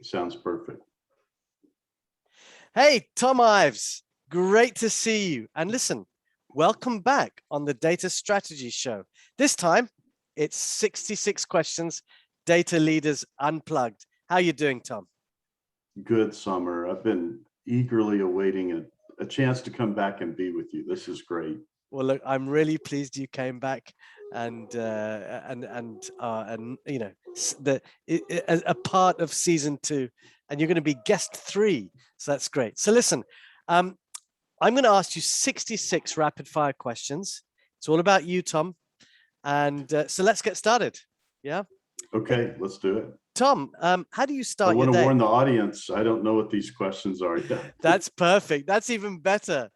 Sounds perfect. Hey, Thom Ives, great to see you. And listen, welcome back on the Data Strategy Show. This time, it's 66 questions, Data Leaders Unplugged. How are you doing, Thom? Good summer. I've been eagerly awaiting a chance to come back and be with you. This is great. Well, look, I'm really pleased you came back, and you know a part of season 2, and you're going to be guest 3. So that's great. So listen, um, I'm going to ask you 66 rapid fire questions. It's all about you, Thom. And so let's get started. Yeah. Hey, Okay, let's do it. Thom, how do you I start your want to day? warn the audience, I don't know what these questions are yet. That's perfect. That's even better.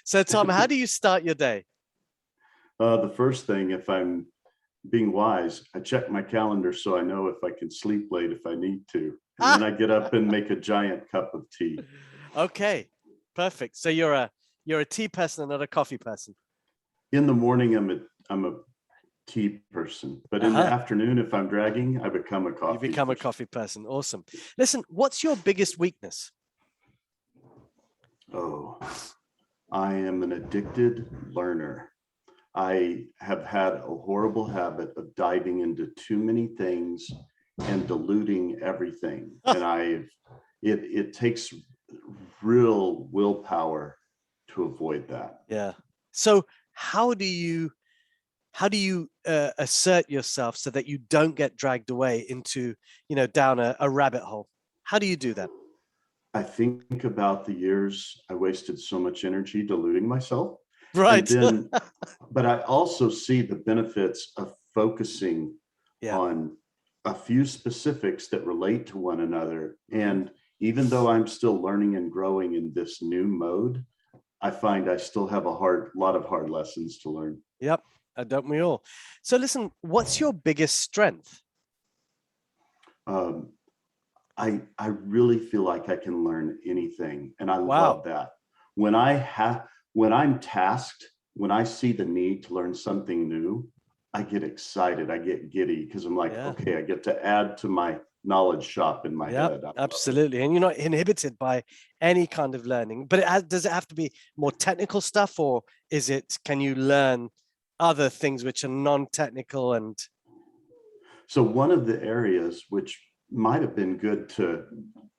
So, Thom, how do you start your day? The first thing, if I'm being wise, I check my calendar so I know if I can sleep late if I need to. And then I get up and make a giant cup of tea. Okay, perfect. So you're a tea person and not a coffee person. In the morning, I'm a tea person, but in the afternoon, if I'm dragging, I become a You coffee become a person. coffee person. Awesome. Listen, what's your biggest weakness? Oh, I am an addicted learner. I have had a horrible habit of diving into too many things and diluting everything. And it takes real willpower to avoid that. Yeah. So how do you assert yourself so that you don't get dragged away into, down a rabbit hole? How do you do that? I think about the years I wasted so much energy diluting myself. And Right. then, but I also see the benefits of focusing Yeah. on a few specifics that relate to one another. And even though I'm still learning and growing in this new mode, I find I still have a lot of hard lessons to learn. Yep. Don't we all? So listen, what's your biggest strength? Um, I really feel like I can learn anything, and I Wow. love that. When I have when I'm tasked, when I see the need to learn something new, I get excited. I get giddy because I'm like, Yeah. okay, I get to add to my knowledge shop in my Yep, head. I love it. absolutely. And you're not inhibited by any kind of learning. But does it have to be more technical stuff, or can you learn other things which are non-technical and So one of the areas which might have been good to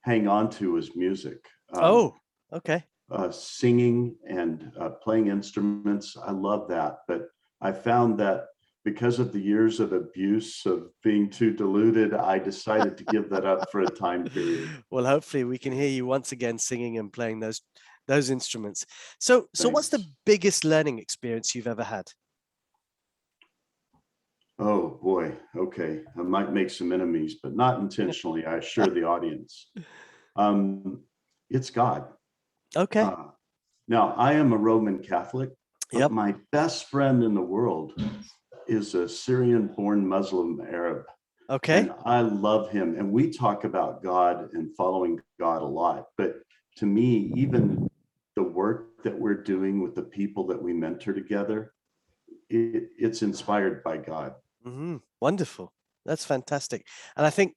hang on to is music. Um, oh, okay. Singing and playing instruments. I love that. But I found that because of the years of abuse of being too diluted, I decided to give that up for a time period. Well, hopefully we can hear you once again singing and playing those instruments. So what's the Thanks. biggest learning experience you've ever had? Oh boy. Okay. I might make some enemies, but not intentionally. I assure the audience. Um, it's God. Okay. Uh, Now, I am a Roman Catholic, but Yep. my best friend in the world is a Syrian born Muslim Arab. And Okay. I love him. And we talk about God and following God a lot. But to me, even the work that we're doing with the people that we mentor together, it's inspired by God. Wonderful. That's fantastic. And I think,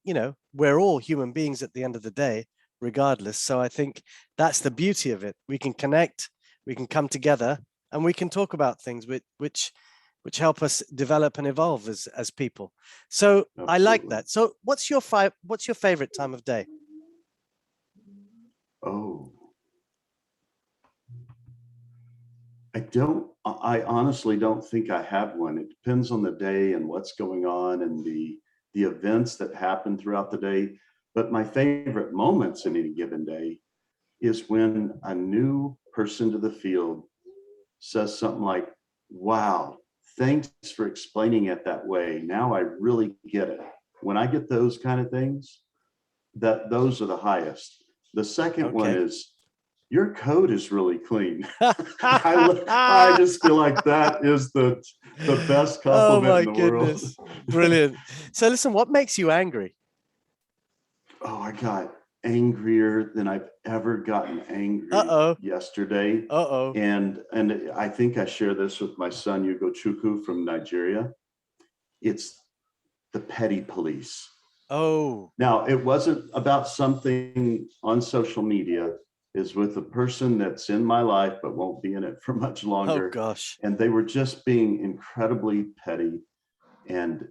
we're all human beings at the end of the day, regardless. So I think that's the beauty of it. We can connect, we can come together, and we can talk about things which help us develop and evolve as people. So I like Absolutely. that. So what's your favorite time of day? Oh, I honestly don't think I have one. It depends on the day and what's going on and the events that happen throughout the day. But my favorite moments in any given day is when a new person to the field says something like, wow, thanks for explaining it that way. Now I really get it. When I get those kind of things, those are the highest. The second one Okay. is your code is really clean. I just feel like that is the best Oh compliment in my the world. goodness. Brilliant. So listen, what makes you angry? Oh, I got angrier than I've ever gotten angry Uh-oh. yesterday. Uh-oh. And I think I share this with my son, Ugo Chukwu from Nigeria. It's the petty police. Oh, Now, it wasn't about something on social media, is with a person that's in my life but won't be in it for much oh longer. gosh. And they were just being incredibly petty. And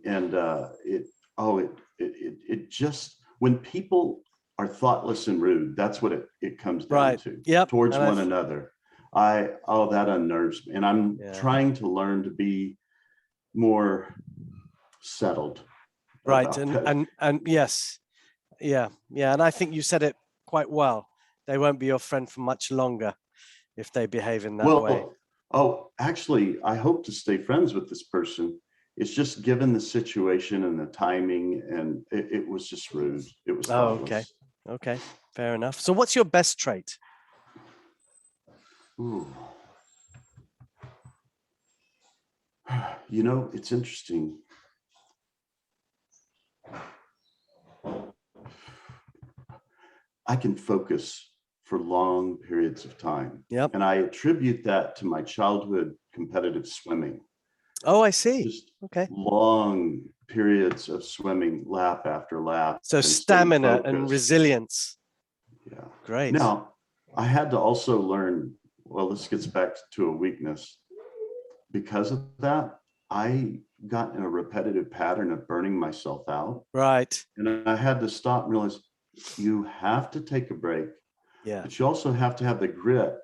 it just, when people are thoughtless and rude, that's what it comes down Right. to, Yep. towards And one I've, another. That unnerves me. And I'm yeah. trying to learn to be more settled Right. about And, that. and yes. Yeah. Yeah. And I think you said it quite well. They won't be your friend for much longer if they behave in that way. Well, oh, actually, I hope to stay friends with this person. It's just given the situation and the timing, and it was just rude. It was Oh, okay. thoughtless. Okay. Fair enough. So what's your best trait? Ooh. You know, it's interesting. I can focus for long periods of time. Yep. And I attribute that to my childhood competitive swimming. Oh, I see. Just Okay. long periods of swimming lap after lap So and staying stamina and focused. resilience. Yeah. Great. Now, I had to also learn, well, this gets back to a weakness. Because of that, I got in a repetitive pattern of burning myself out. Right. And I had to stop and realize you have to take a break, Yeah. but you also have to have the grit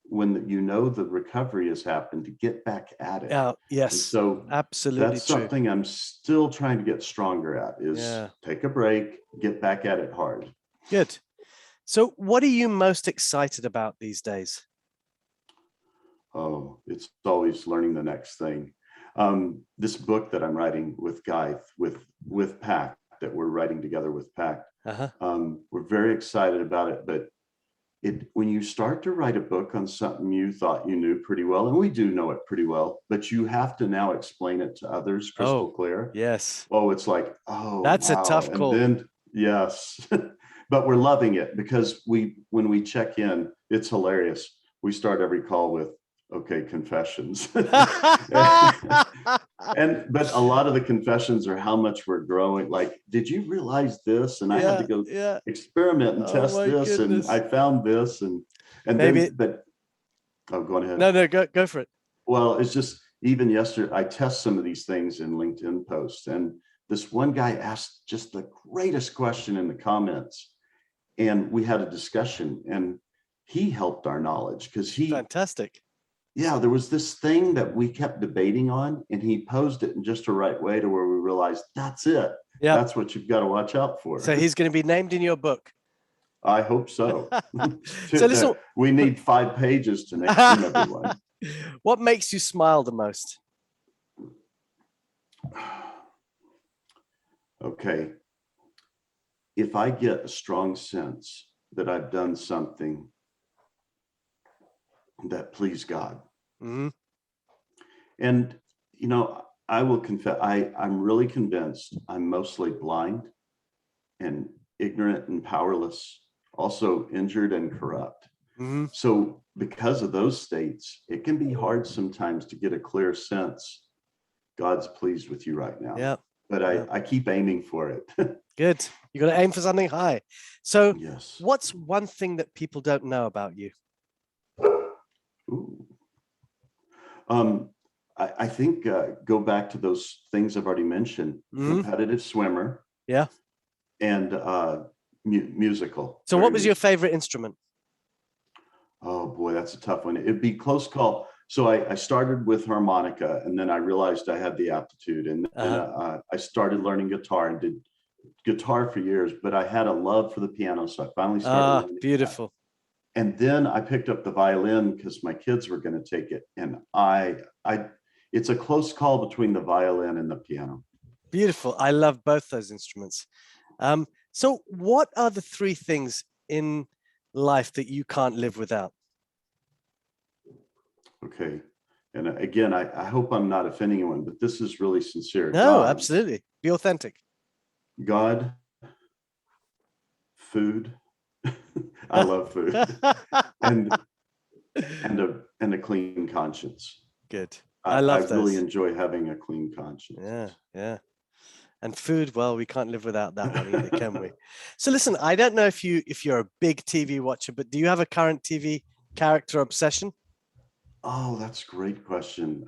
when you know the recovery has happened to get back at it. And Yes. so Absolutely that's true. something I'm still trying to get stronger at, is Yeah. take a break, get back at it hard. Good. So what are you most excited about these days? Oh, it's always learning the next thing. This book that I'm writing with Guy, with Pact, that we're writing together with Pact, Uh-huh. we're very excited about it. But when you start to write a book on something you thought you knew pretty well, and we do know it pretty well, but you have to now explain it to others crystal Oh, clear. yes. Oh, it's like, oh That's a wow. tough And call. then yes, but we're loving it because when we check in, it's hilarious. We start every call with, okay, confessions. And but a lot of the confessions are how much we're growing. Like, did you realize this? And I had to Yeah, go yeah. experiment and Oh test my this, and goodness. I found this, and Maybe then but oh, go on ahead. no, go for it. Well, it's just, even yesterday, I test some of these things in LinkedIn posts, and this one guy asked just the greatest question in the comments, and we had a discussion, and he helped our knowledge because Fantastic. yeah, there was this thing that we kept debating on, and he posed it in just the right way to where we realized that's it. Yep. That's what you've got to watch out for. So he's going to be named in your book. I hope so. So listen, We need 5 pages to name everyone. what makes you smile the most? Okay. If I get a strong sense that I've done something that pleased God. Mm-hmm. And, you know, I will confess, I'm really convinced I'm mostly blind and ignorant and powerless, also injured and corrupt. Mm-hmm. So because of those states, it can be hard sometimes to get a clear sense God's pleased with you right now. Yeah. But I keep aiming for it. Good. You got to aim for something high. So Yes. what's one thing that people don't know about you? Ooh. I think go back to those things I've already mentioned: competitive swimmer, Yeah. and musical. So what was your favorite instrument? Oh boy, that's a tough one. It'd be close call. So I started with harmonica, and then I realized I had the aptitude, and then I started learning guitar and did guitar for years. But I had a love for the piano, so I finally started learning Beautiful. that. And then I picked up the violin because my kids were going to take it, and it's a close call between the violin and the piano. Beautiful. I love both those instruments. So what are the 3 things in life that you can't live without? Okay. And again, I hope I'm not offending anyone, but this is really sincere. No, absolutely. Be authentic. God, food. I love food. and a clean conscience. Good. I love really those. enjoy having a clean conscience. Yeah. And food, well, we can't live without that one either, can we? So listen, I don't know if you're a big TV watcher, but do you have a current TV character obsession? Oh, that's a great question.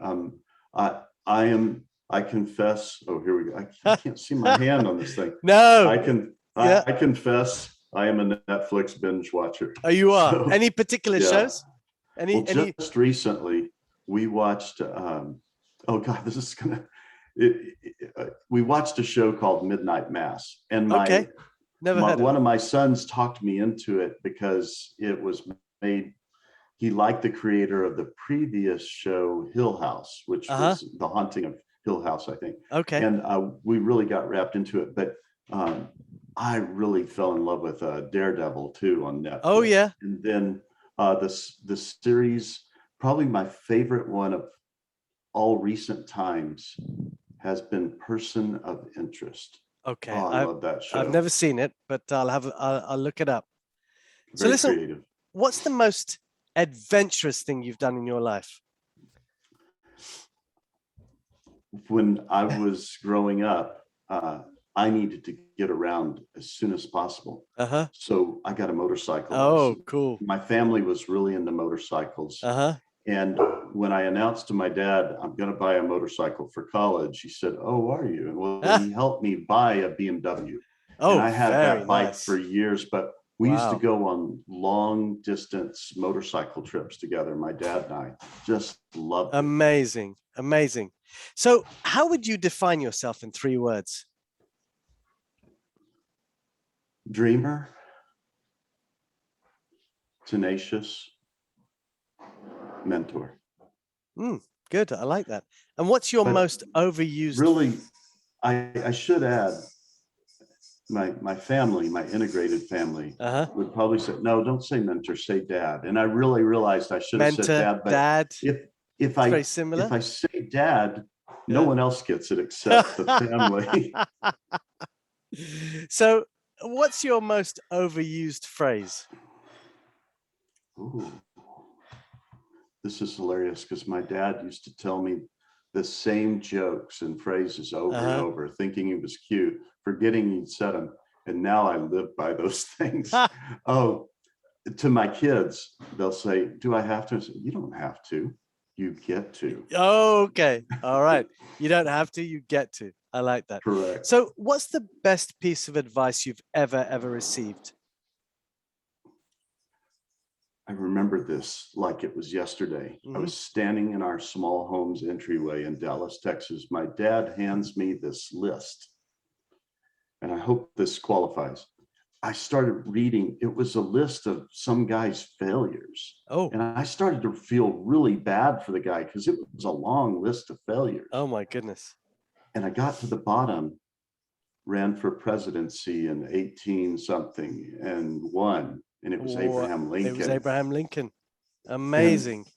I am, I confess, oh, here we go. I can't see my hand on this thing. No. Yeah. I confess I am a Netflix binge watcher. Oh, you are. So, Any particular yeah. shows? Well, Any? just recently we watched, oh God, this is gonna, we watched a show called Midnight Mass, and Okay. Never heard of one it. of my sons talked me into it because it was made, he liked the creator of the previous show Hill House, which was The Haunting of Hill House, I think. Okay. And we really got wrapped into it. But I really fell in love with Daredevil too on Netflix. Oh yeah. And then the series, probably my favorite one of all recent times, has been Person of Interest. Okay. Oh, I love that show. I've never seen it, but I'll look it up. So Very listen, creative. what's the most adventurous thing you've done in your life? When I was growing up, I needed to get around as soon as possible. So I got a motorcycle. Oh, cool. My family was really into motorcycles. And when I announced to my dad, I'm going to buy a motorcycle for college, he said, "Oh, are you?" And well, he helped me buy a BMW. Oh, and I had that bike nice. for years, but we used to go on long distance motorcycle trips together. My dad and I just loved it. Amazing. Amazing. So how would you define yourself in 3 words? Dreamer, tenacious, mentor. Good. I like that. And what's your most overused? Really, I should add, my family, my integrated family, would probably say, "No, don't say mentor, say dad." And I really realized I should have said dad. But dad. If very similar. If I say dad, no one else gets it except the family. So, what's your most overused phrase? Ooh. This is hilarious because my dad used to tell me the same jokes and phrases over and over, thinking he was cute, forgetting he'd said them. And now I live by those things. Oh, to my kids, they'll say, "Do I have to?" I say, "You don't have to. You get to." Okay. All right. You don't have to, you get to. I like that. Correct. So what's the best piece of advice you've ever received? I remember this like it was yesterday. I was standing in our small home's entryway in Dallas, Texas. My dad hands me this list, and I hope this qualifies. I started reading. It was a list of some guy's failures. Oh. And I started to feel really bad for the guy because it was a long list of failures. Oh my goodness. And I got to the bottom, ran for presidency in 18 something and won. And it was Abraham Lincoln. It was Abraham Lincoln. Amazing. And,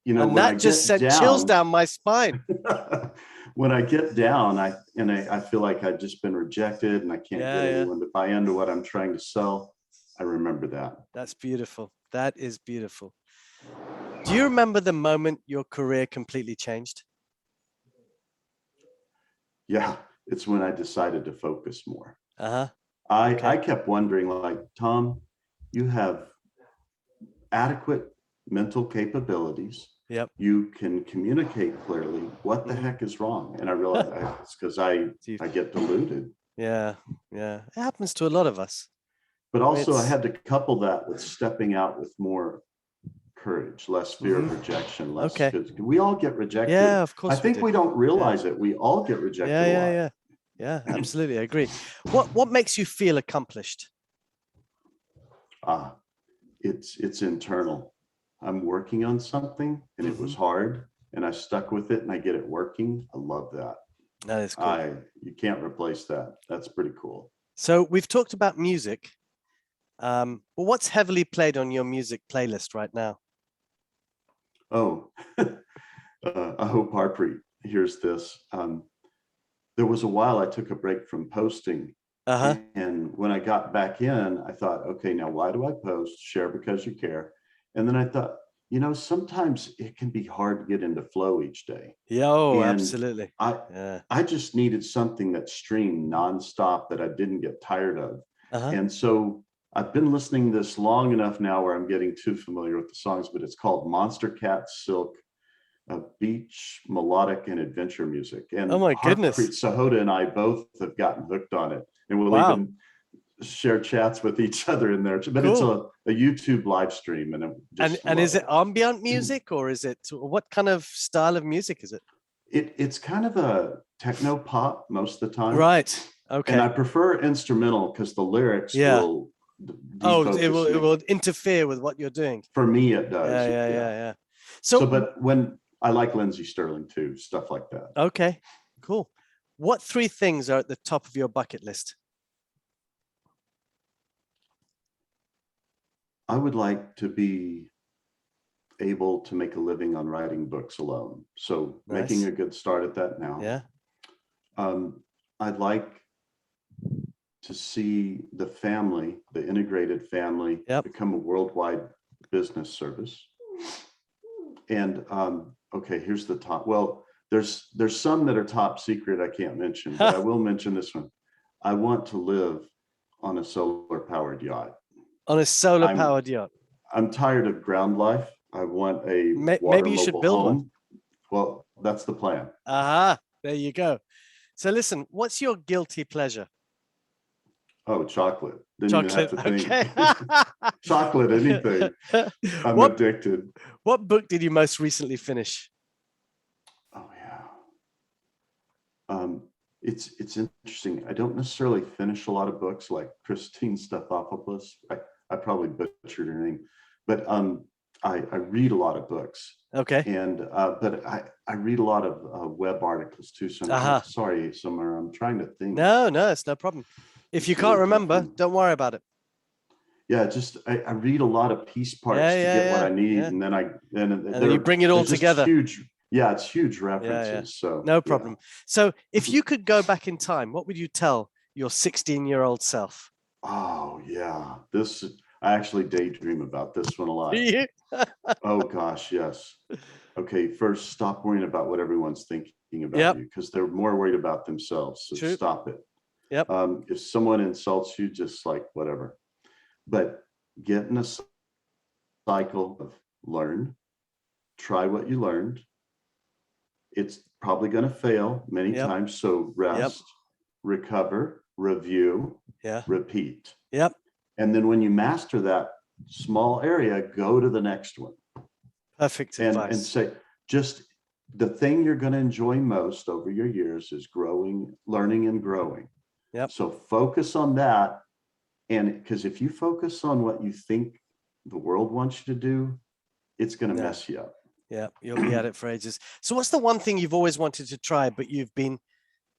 you know, and that just sent chills down my spine. When I get down, I feel like I've just been rejected and I can't get anyone to buy into what I'm trying to sell. I remember that. That's beautiful. That is beautiful. Do you remember the moment your career completely changed? Yeah, it's when I decided to focus more. I kept wondering, like, Thom, you have adequate mental capabilities. Yep. You can communicate clearly. What the heck is wrong? And I realized it's because I get deluded. Yeah, yeah. It happens to a lot of us. But also I had to couple that with stepping out with more courage, less fear of rejection, less we all get rejected. Yeah, of course. I think we don't realize it. We all get rejected. Yeah, absolutely. I agree. What makes you feel accomplished? It's internal. I'm working on something and it was hard and I stuck with it and I get it working. I love that. That is cool. You can't replace that. That's pretty cool. So we've talked about music. But what's heavily played on your music playlist right now? Oh, I hope Harpreet hears this. There was a while I took a break from posting. And when I got back in, I thought, okay, now why do I post? Share because you care. And then I thought, sometimes it can be hard to get into flow each day. Yeah, oh, And absolutely. I Yeah. I just needed something that streamed nonstop that I didn't get tired of. Uh-huh. And so I've been listening to this long enough now where I'm getting too familiar with the songs, but it's called Monster Cat Silk, beach melodic and adventure music. Oh And my Harpreet goodness. Sahota and I both have gotten hooked on it, and we'll Wow. even share chats with each other in there. But it's Cool. a YouTube live stream, and I just And is love it it. ambient music, or is it, what kind of style of music is it? It's kind of a techno pop most of the time, Right. and I Okay. prefer instrumental because the lyrics Yeah. will Oh, defocus it me. will interfere with what you're doing. For me, it Yeah, does. yeah, Yeah. yeah, yeah. So, So, but when I like Lindsey Sterling too, stuff like that. okay, cool. What three things are at the top of your bucket list? I would like to be able to make a living on writing books alone. So making Nice. a good start at that now. Yeah. I'd like to see the family, the integrated family, Yep. become a worldwide business service. And okay, here's the top. Well, there's some that are top secret I can't mention, but I will mention this one. I want to live on a solar powered yacht. On a solar I'm powered yacht. I'm tired of ground life. I want a water Maybe you should mobile build one. home. Well, that's the plan. Aha, there you go. So listen, what's your guilty pleasure? Oh, chocolate. Didn't even have Chocolate. to Okay. think. Chocolate, anything. I'm What addicted. what book did you most recently finish? Oh yeah. It's interesting. I don't necessarily finish a lot of books like Christine Stathopoulos. I probably butchered her name, but I read a lot of books, Okay. and but I read a lot of web articles too. So Aha. sorry, Summer. I'm trying to think. No, it's no problem. If you It's a can't really tough remember, one. don't worry about it. Yeah, just I read a lot of piece Yeah, parts to get what I need, and then And then you bring it all they're just together. huge. Yeah, it's huge Yeah. references. So No yeah. problem. So if you could go back in time, what would you tell your 16-year-old self? Oh yeah, I actually daydream about this one a Do lot. you? Oh gosh, yes. Okay, first, stop worrying about what everyone's thinking about Yep. you, because they're more worried about themselves. So True. stop it. Yep. If someone insults you, just like whatever. But get in a cycle of learn, try what you learned. It's probably going to fail many Yep. times. So rest, recover, review, Yeah. repeat. Yep. And then when you master that small area, go to the next one. Perfect advice. And say, just the thing you're going to enjoy most over your years is growing, learning and growing. Yep. So focus on that. And because if you focus on what you think the world wants you to do, it's going to mess you up. Yeah, you'll be at it for ages. So what's the one thing you've always wanted to try, but you've been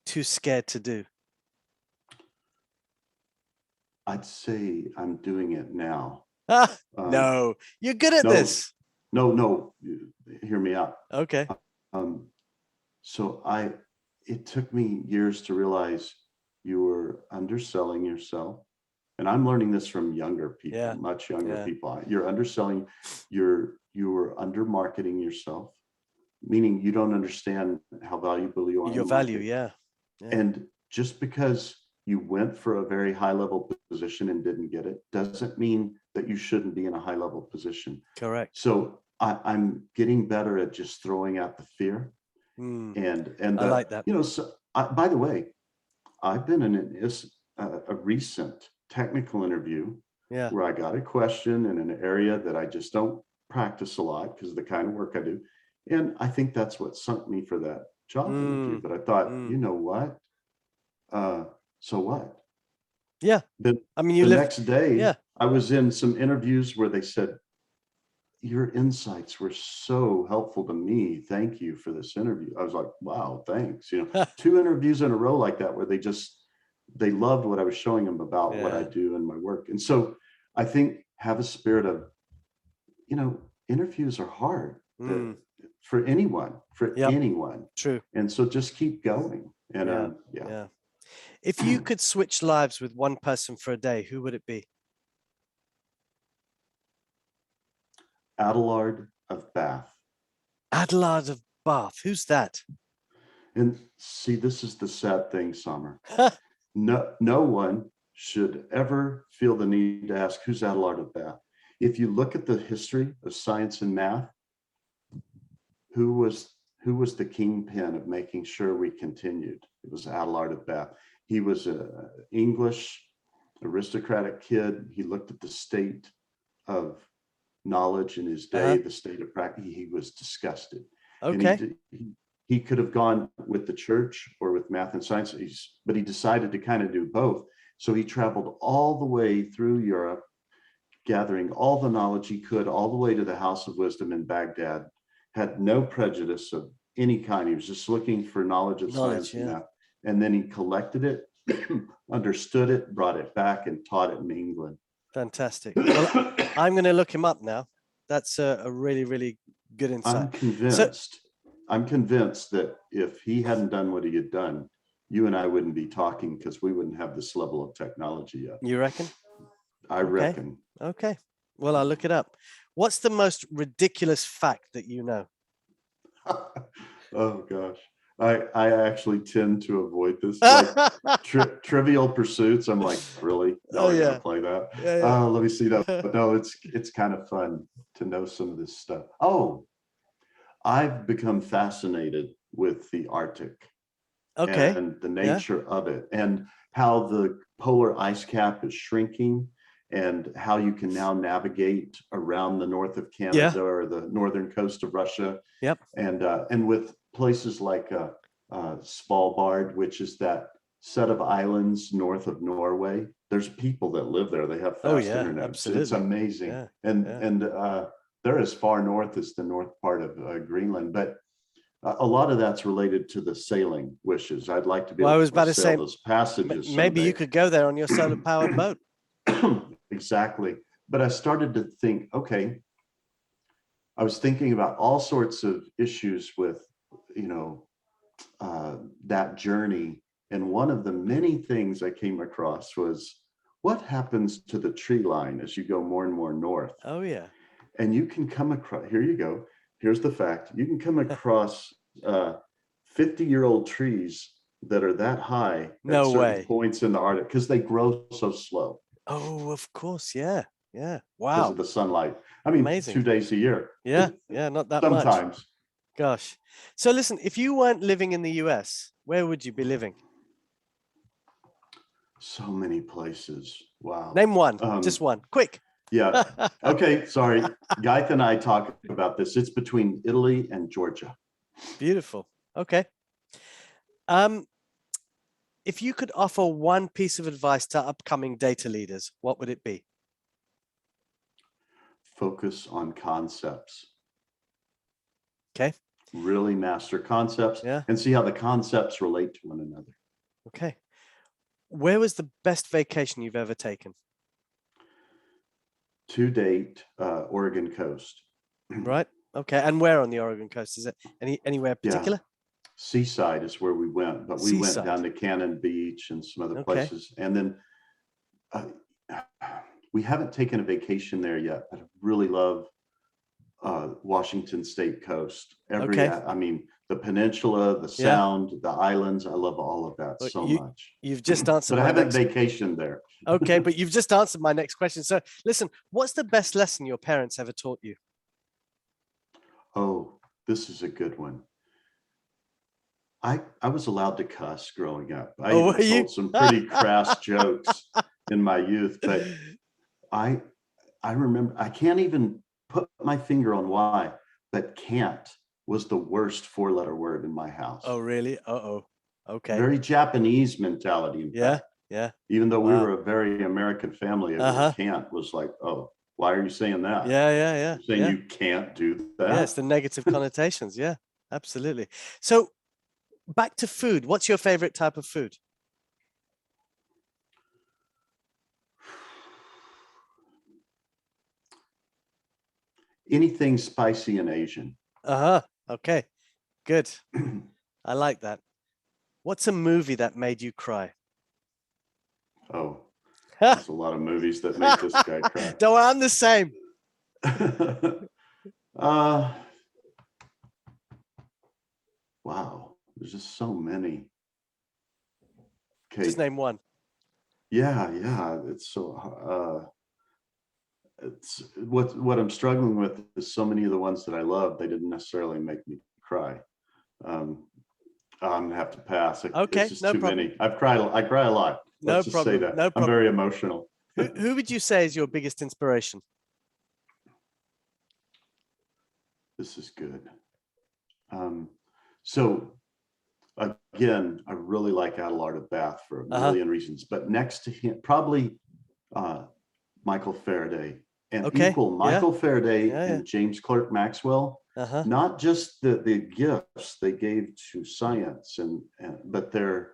too scared to do? I'd say I'm doing it now. No, you're good at this. No, hear me out. Okay. So it took me years to realize you were underselling yourself. And I'm learning this from younger people, much younger people. You're underselling, you were under marketing yourself, meaning you don't understand how valuable you are. Your value, yeah. And just because you went for a very high level position and didn't get it, doesn't mean that you shouldn't be in a high level position. Correct. So I'm getting better at just throwing out the fear. And I like that. So by the way, I've been in a recent technical interview where I got a question in an area that I just don't practice a lot because of the kind of work I do. And I think that's what sunk me for that job interview. But I thought, you know what? So what? Yeah. But I mean, the next day, I was in some interviews where they said, your insights were so helpful to me. Thank you for this interview. I was like, wow, thanks. 2 interviews in a row like that, where they loved what I was showing them about what I do and my work. And so I think have a spirit of, interviews are hard for anyone, anyone. True. And so just keep going. And If you could switch lives with one person for a day, who would it be? Adelard of Bath. Adelard of Bath. Who's that? And see, this is the sad thing, Summer. No one should ever feel the need to ask who's Adelard of Bath. If you look at the history of science and math, who was the kingpin of making sure we continued? It was Adelard of Bath. He was an English aristocratic kid. He looked at the state of knowledge in his day, the state of practice. He was disgusted. Okay. And he could have gone with the church or with math and science, but he decided to kind of do both. So he traveled all the way through Europe, gathering all the knowledge he could, all the way to the House of Wisdom in Baghdad, had no prejudice of any kind. He was just looking for knowledge of science and math. And then he collected it, understood it, brought it back, and taught it in England. Fantastic. Well, I'm going to look him up now. That's a really, really good insight. I'm convinced that if he hadn't done what he had done, you and I wouldn't be talking because we wouldn't have this level of technology yet. You reckon? I reckon. Okay. Well, I'll look it up. What's the most ridiculous fact that you know? Oh, gosh. I actually tend to avoid this. Like Trivial Pursuits. I'm like, really? No, we're gonna play that. Oh, let me see that. But no, it's kind of fun to know some of this stuff. Oh, I've become fascinated with the Arctic and the nature of it, and how the polar ice cap is shrinking, and how you can now navigate around the north of Canada or the northern coast of Russia. Yep. And with places like Svalbard, which is that set of islands north of Norway, there's people that live there. They have fast internet. Absolutely. It's amazing. And they're as far north as the north part of Greenland. But a lot of that's related to the sailing wishes. I'd like to be able to sail those passages. Maybe you could go there on your solar powered boat. Exactly. But I started to think, okay, I was thinking about all sorts of issues with, that journey. And one of the many things I came across was, what happens to the tree line as you go more and more north? Oh, yeah. And you can come across, here you go. Here's the fact. You can come across 50-year-old trees that are that high at certain points in the Arctic because they grow so slow. Oh, of course. Yeah. Yeah. Wow. Because of the sunlight. I mean, amazing. 2 days a year. Yeah. Yeah. Not that much. Sometimes. Gosh. So listen, if you weren't living in the US, where would you be living? So many places. Wow. Name one. Just one. Quick. Yeah. Okay. Sorry. Gaith and I talk about this. It's between Italy and Georgia. Beautiful. Okay. If you could offer one piece of advice to upcoming data leaders, what would it be? Focus on concepts. Okay. Really master concepts and see how the concepts relate to one another. Okay. Where was the best vacation you've ever taken? To date, Oregon coast. Right. Okay. And where on the Oregon coast? Is it anywhere particular? Yeah. Seaside is where we went, but we went down to Cannon Beach and some other places. And then we haven't taken a vacation there yet, but I really love Washington State coast. I mean, the peninsula, the sound, the islands. I love all of that so much. You've just answered. But I haven't vacationed there. Okay, but you've just answered my next question. So listen, what's the best lesson your parents ever taught you? Oh, this is a good one. I was allowed to cuss growing up. I told some pretty crass jokes in my youth, but I remember, I can't even put my finger on why, but can't was the worst 4-letter word in my house. Oh, really? Uh-oh. Okay. Very Japanese mentality. Yeah. Even though we were a very American family, can't was like, oh, why are you saying that? Yeah. You're saying you can't do that? Yeah, it's the negative connotations. Yeah, absolutely. So back to food. What's your favorite type of food? Anything spicy and Asian. Okay, good. I like that. What's a movie that made you cry? Oh, there's a lot of movies that make this guy cry. No, I'm the same. Uh, wow, there's just so many. Just Okay, name one. yeah, it's what I'm struggling with is so many of the ones that I love, they didn't necessarily make me cry. Um, I'm gonna have to pass. It's Okay, just no too problem. many. I cry a lot. No Let's just say problem. that No I'm problem. very emotional. Who would you say is your biggest inspiration? This is good. Um, so again, I really like Adelard of Bath for a Uh-huh. million reasons, but next to him, probably uh, Michael Faraday, and Okay. equal Yeah. Michael Faraday Yeah. Yeah. and James Clerk Maxwell, Uh-huh. not just the gifts they gave to science but their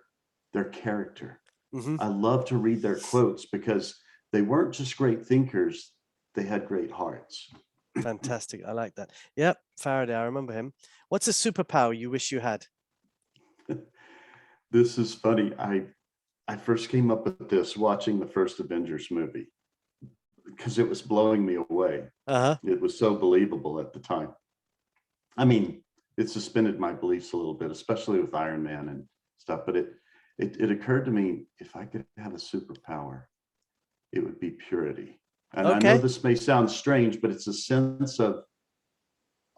character. Mm-hmm. I love to read their quotes because they weren't just great thinkers, they had great hearts. Fantastic. I like that. Yep. Faraday. I remember him. What's a superpower you wish you had? This is funny. I first came up with this watching the first Avengers movie because it was blowing me away. Uh-huh. It was so believable at the time. I mean, it suspended my beliefs a little bit, especially with Iron Man and stuff. But it occurred to me, if I could have a superpower, it would be purity. And I know Okay. this may sound strange, but it's a sense of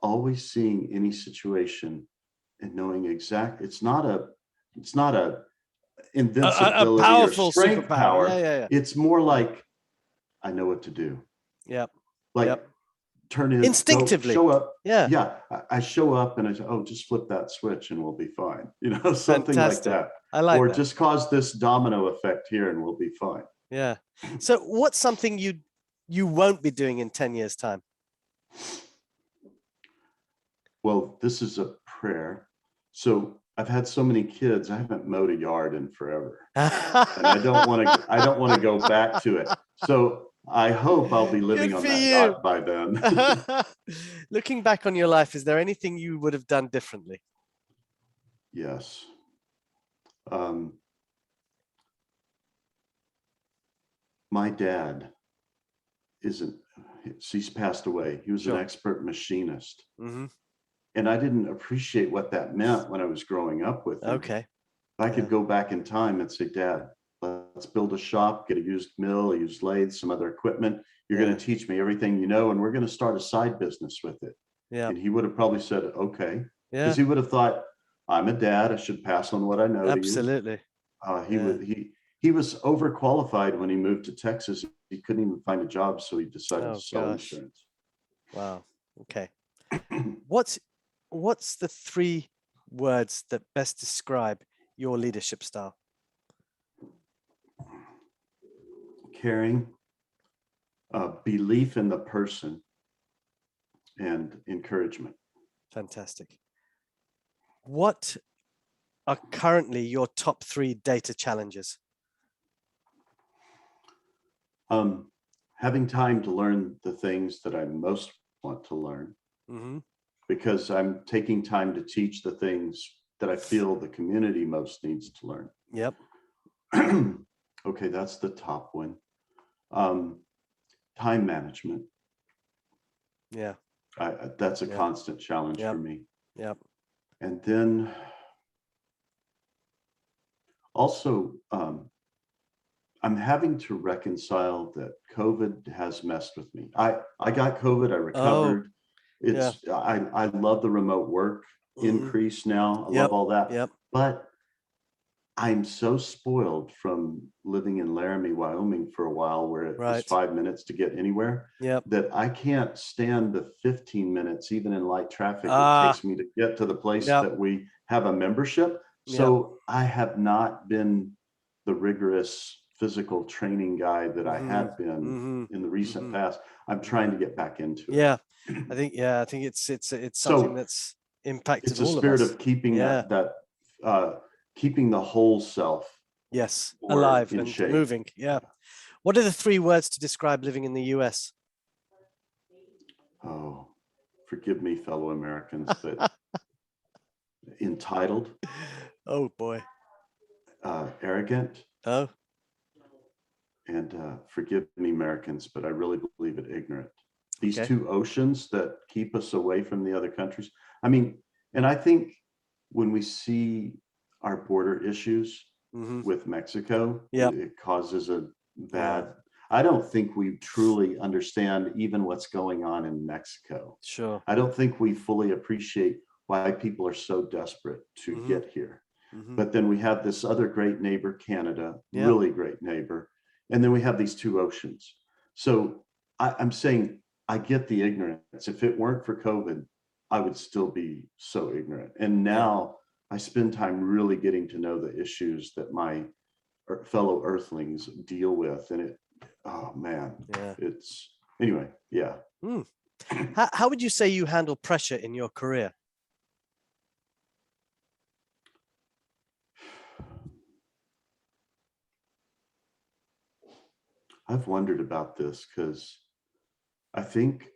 always seeing any situation and knowing exact. It's not a A invincibility or powerful strength superpower. Yeah. power. Yeah. Yeah. It's more like I know what to do. Yep. Like Yep. turn in, go, Instinctively. show up. Yeah. Yeah, I show up and I say, oh, just flip that switch and we'll be fine. Something like Fantastic. that. I like Or that. just cause this domino effect here and we'll be fine. Yeah. So what's something you won't be doing in 10 years' time? Well, this is a prayer. So I've had so many kids, I haven't mowed a yard in forever. And I don't want to go back to it. So I hope I'll be living Good on for that you. yacht by then. Looking back on your life, is there anything you would have done differently? Yes. Um, my dad isn't, he's passed away. He was an Sure. expert machinist. Mm-hmm. And I didn't appreciate what that meant when I was growing up with him. Okay. If I Yeah. could go back in time and say, Dad, let's build a shop, get a used mill, a used lathe, some other equipment. You're Yeah. going to teach me everything you know, and we're going to start a side business with it. Yeah. And he would have probably said, okay, Yeah. because he would have thought, I'm a dad, I should pass on what I know Absolutely. to you. Yeah. He was overqualified when he moved to Texas. He couldn't even find a job, so he decided Oh to sell gosh. insurance. Wow. Okay. What's the 3 words that best describe your leadership style? Caring, belief in the person, and encouragement. Fantastic. What are currently your top 3 data challenges? Having time to learn the things that I most want to learn, Mm-hmm. because I'm taking time to teach the things that I feel the community most needs to learn. Yep. Okay, that's the top one. Time management. Yeah. That's a Yep. constant challenge Yep. for me. Yep. And then also, I'm having to reconcile that COVID has messed with me. I got COVID, I Oh, recovered. yeah. I love the remote work Mm-hmm. increase now. I Yep. love all that. Yep. But I'm so spoiled from living in Laramie, Wyoming for a while, where it was Right. 5 minutes to get anywhere, Yep. that I can't stand the 15 minutes, even in light traffic, it Ah. takes me to get to the place Yep. that we have a membership. Yep. So I have not been the rigorous physical training guy that I had been Mm-hmm. in the recent Mm-hmm. past. I'm trying to get back into it. Yeah. I think it's something So that's impacted it's a all of spirit us. of keeping Yeah. keeping the whole self Yes. more Alive in and shape. moving. Yeah. What are the 3 words to describe living in the US? Oh, forgive me, fellow Americans, but entitled, Oh boy. arrogant, Oh. and forgive me, Americans, but I really believe it, ignorant. these Okay. two oceans that keep us away from the other countries. I mean, and I think when we see our border issues Hmm. with Mexico, Yep. it causes a Yeah. bad, I don't think we truly understand even what's going on in Mexico. Sure. I don't think we fully appreciate why people are so desperate to Hmm. get here. Hmm. But then we have this other great neighbor, Canada, Yep. really great neighbor. And then we have these two oceans. So I'm saying I get the ignorance. If it weren't for COVID, I would still be so ignorant. And Yeah. now I spend time really getting to know the issues that my fellow earthlings deal with. And it, oh man, Yeah. it's, anyway, yeah. Mm. How would you say you handle pressure in your career? I've wondered about this because I think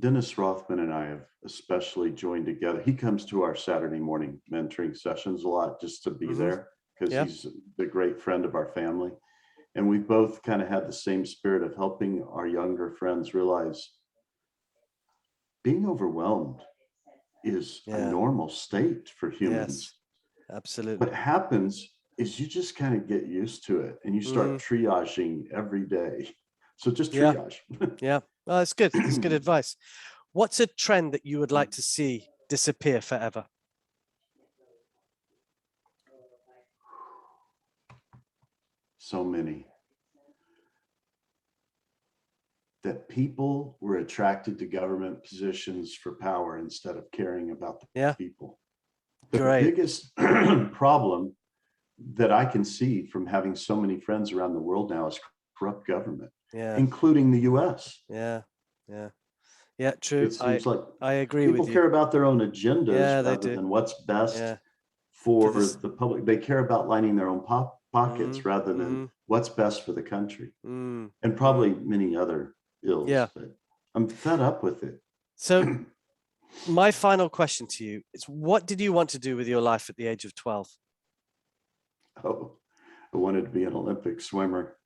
Dennis Rothman and I have especially joined together. He comes to our Saturday morning mentoring sessions a lot just to be Hmm. there because Yeah. he's the great friend of our family. And we both kind of had the same spirit of helping our younger friends realize being overwhelmed is a Yeah. normal state for Yes. humans. What Absolutely. happens is you just kind of get used to it and you Hmm. start triaging every day. So just Yeah. triage. Yeah. Oh, that's good. That's good advice. What's a trend that you would like to see disappear forever? So many. That people were attracted to government positions for power instead of caring about the Yeah. people. The Great. biggest problem that I can see from having so many friends around the world now is corrupt government, Yeah. including the US. Yeah. Yeah. Yeah. True. It I seems like I agree people with you. care about their own agendas Yeah, they rather do. than what's best Yeah. For for this. the public. They care about lining their own Mm-hmm. pockets rather than Mm-hmm. what's best for the country, Mm, and mm. probably many other ills, Yeah. but I'm fed up with it. So my final question to you is, what did you want to do with your life at the age of 12? Oh, I wanted to be an Olympic swimmer.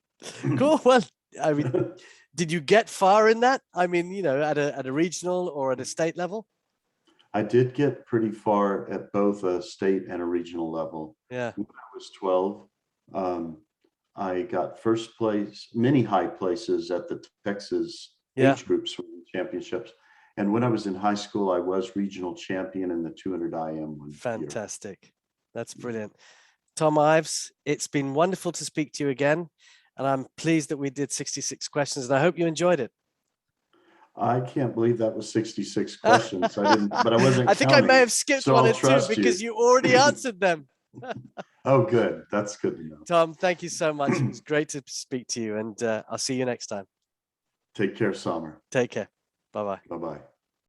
Cool. Well, I mean, did you get far in that? I mean, at a regional or at a state level? I did get pretty far at both a state and a regional level. Yeah. When I was 12, um, I got first place, many high places at the Texas Yeah. age group swimming championships. And when I was in high school, I was regional champion in the 200 IM one year. Fantastic. That's brilliant. Thom Ives, it's been wonderful to speak to you again. And I'm pleased that we did 66 questions, and I hope you enjoyed it. I can't believe that was 66 questions. I didn't, but I wasn't I think I may counting. have skipped So one I'll or two trust you. because you already answered them. Oh, good. That's good to know. Thom, thank you so much. It was great to speak to you, and I'll see you next time. Take care, Summer. Take care. Bye-bye. Bye-bye.